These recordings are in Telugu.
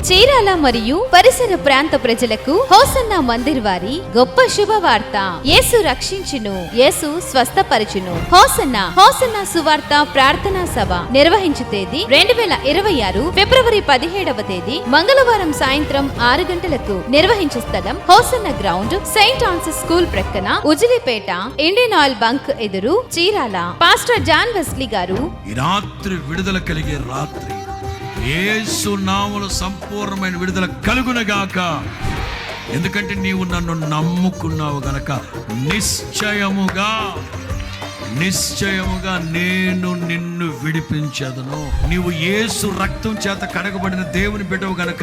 చీరాల మరియు పరిసర ప్రాంత ప్రజలకు హోసన్న మందిర్ వారి గొప్ప శుభవార్త. యేసు రక్షించును, యేసు స్వస్థపరచును. హోసన్న సువార్త ప్రార్థనా సభ నిర్వహించు తేదీ 2026 ఫిబ్రవరి 17వ తేదీ మంగళవారం సాయంత్రం 6 గంటలకు. నిర్వహించే స్థలం hosanna ground, Saint ounces school ప్రక్కన, ఉజిలిపేట, ఇండియన్ ఆయిల్ బంక్ ఎదురు, చీరాల. పాస్టర్ జాన్ వెస్లీ గారు. ఈ రాత్రి విడుదల కలిగే రాత్రి, యేసు నామములో సంపూర్ణమైన విడుదల కలుగునగాక. ఎందుకంటే నీవు నన్ను నమ్ముకున్నావు గనక నిశ్చయముగా నేను నిన్ను విడిపించదును. నీవు యేసు రక్తం చేత కడగబడిన దేవుని బిడ్డవు గనక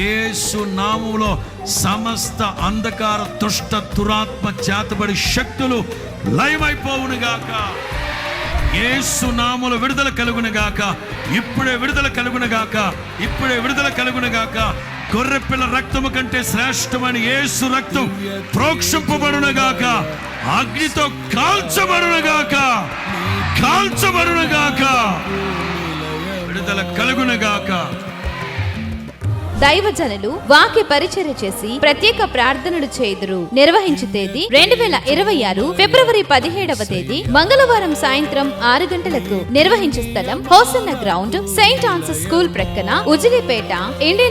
యేసు నామములో సమస్త అంధకార దుష్ట దురాత్మ చేతబడి శక్తులు లయమైపోవునుగాక. యేసు నామములో విడుదల కలుగునుగాక. ఇప్పుడే విడుదల కలుగునుగాక. గొర్రెపిల్ల రక్తము కంటే శ్రేష్టమైన యేసు రక్తం ప్రోక్షింపబడునుగాక. అగ్నితో కాల్చబడునుగాక. విడుదల కలుగునుగాక. దైవజనులు వాక్య పరిచర్య చేసి ప్రత్యేక ప్రార్థనలు చేయుదురు. నిర్వహించు తేదీ 2026 ఫిబ్రవరి 17వ తేదీ మంగళవారం సాయంత్రం 6 గంటలకు. నిర్వహించే స్థలం hosanna ground, Saint ounces school ప్రక్కన, ఉజిలిపేట, ఇండియన్